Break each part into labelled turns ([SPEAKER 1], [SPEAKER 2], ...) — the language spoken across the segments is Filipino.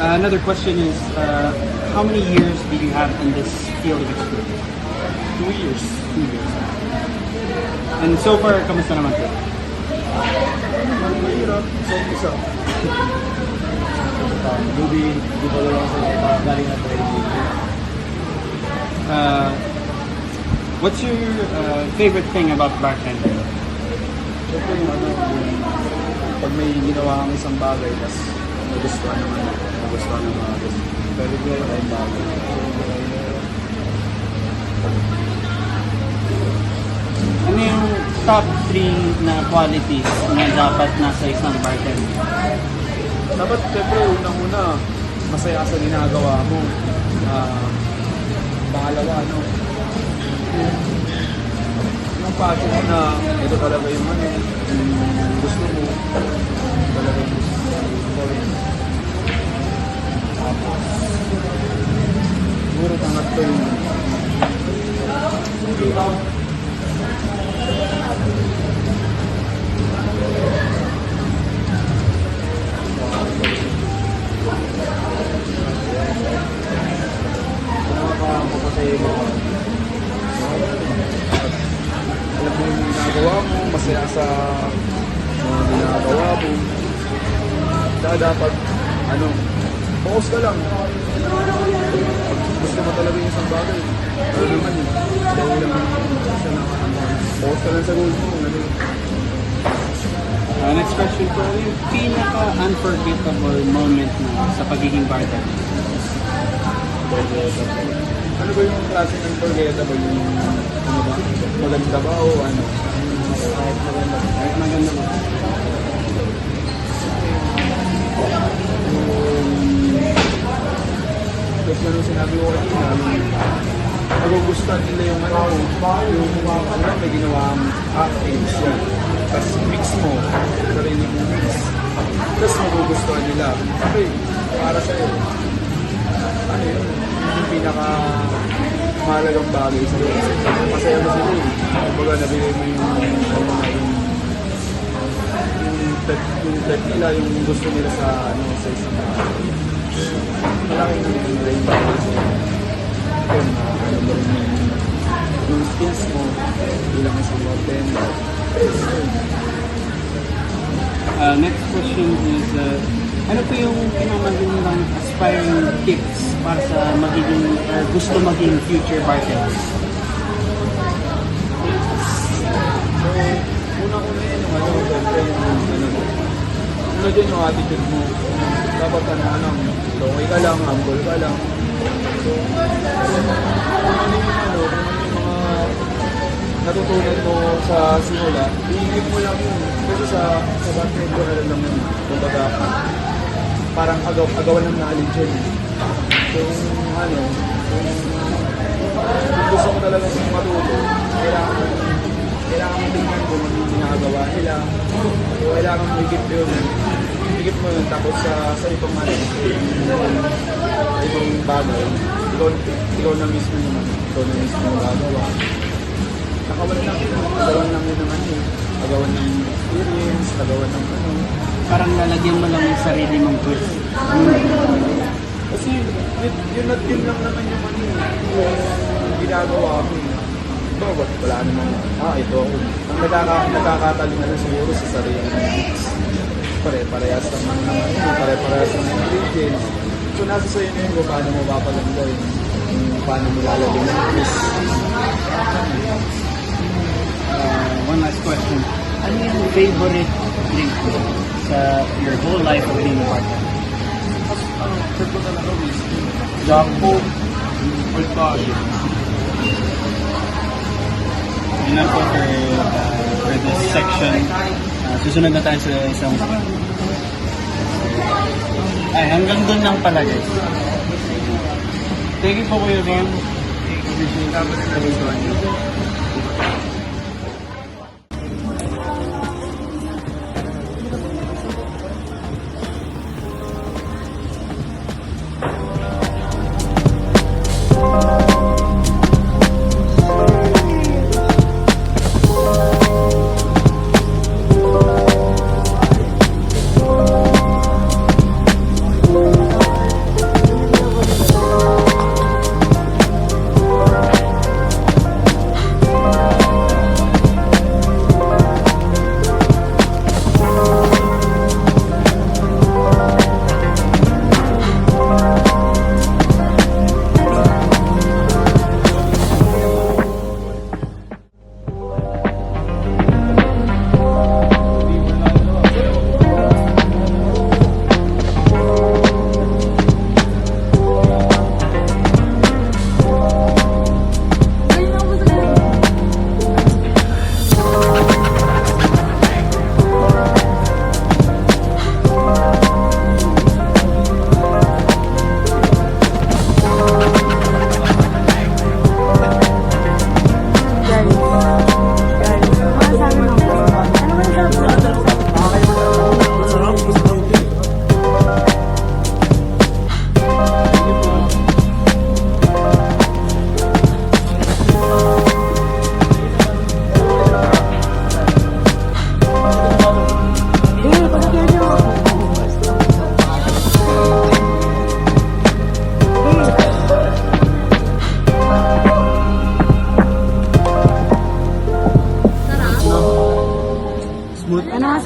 [SPEAKER 1] Another question is, how many years do you have in this field of experience?
[SPEAKER 2] 2 years.
[SPEAKER 1] 2 years. And so far, kamusta naman po?
[SPEAKER 2] Mahirap. So, isa. Hindi pa lang sa galing na training.
[SPEAKER 1] What's your favorite thing about bartending?
[SPEAKER 2] Siyempre yung pag may ginawa kang isang bagay, tapos nagustuhan naman ng mga gusto. Pero meron tayong bagay.
[SPEAKER 1] Ano yung top 3 na qualities na dapat nasa isang bartender?
[SPEAKER 2] Dapat, siyempre, unang-una, masaya sa ginagawa mo. Pangalawa, yung passion mo na ito talaga yung yung gusto mo. Talaga yung gusto mo. Tapos, siguro pangatlo yung alam mo yung ginagawa mo, masaya sa mga ginagawa mo. Kaya dapat, focus ka lang. Pag gusto mo talaga yung isang bagay, naman yun. Dahil lang, focus ka lang sa goal mo.
[SPEAKER 1] Next question po, ano yung pinaka-unforgettable moment na sa pagiging bartender?
[SPEAKER 2] Ano ba yung klaseng unforgettable? Yung maganda ba o ano?
[SPEAKER 1] Kahit maganda. Kahit maganda ba?
[SPEAKER 2] Tapos nung sinabi ko kanina, nagugustuhan nila yung may ginawang actives yan. Tapos mix mo, sarili mo mix. Tapos nagugustuhan nila. Okay, para sa'yo. Ano yun? Yung pinaka mahalagang bagay sa iyo. Masaya mo sila eh. Kumbaga nabigay mo yung pet nila, yung gusto nila sa isang bagay. Malaking bagay sa iyo. Yun, mo rin yung skills mo bilang isang bartender.
[SPEAKER 1] Next question is, ano po yung pinamagandang aspiring tips para sa magiging, gusto maging future bartender?
[SPEAKER 2] So, una-una yun yung siyempre una dyan yung attitude mo. Dapat okay ka lang, humble ka lang. So, kung yung mga natutunan mo sa simula, iigit mo lang yun. Kasi sa bartender lang yun. Kumbaga, parang agawan ng knowledge yun. So, kung gusto mo talaga matuto, kailangan mo tingnan kung ano yung ginagawa nila. So, kailangan mo higit mo yun. Tapos sa ibang ibang bagay, ikaw na mismo yung gagawa. Agawan lang yun naman yun. Agawan ng experience, agawan ng
[SPEAKER 1] Parang lalagyan mo lang yung sarili mong twist.
[SPEAKER 2] Kasi yun lang naman yung ginagawa ko. Wala naman. Ito ako. Ang nagkakatali na siguro sa sarili ng mix. Pare-parehas naman pare-parehas ng ingredients. So nasa sa'yo na yun kung paano mo papalanda yun. Paano mo lalagyan ng twist.
[SPEAKER 1] One last question. Ano yung favorite drink mo sa your whole life of being a bartender?
[SPEAKER 2] Trip ko talaga whiskey.
[SPEAKER 1] Jocko.
[SPEAKER 2] Old Fashioned.
[SPEAKER 1] Yun lang po for this section. Susunod na tayo sa isang hanggang doon lang pala guys. Thank you po Kuya Ron.
[SPEAKER 2] Appreciate it.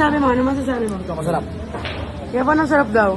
[SPEAKER 3] masasabi mo? Ano masasabi mo?
[SPEAKER 1] Ito, masarap.
[SPEAKER 3] Kaya pa ng sarap daw.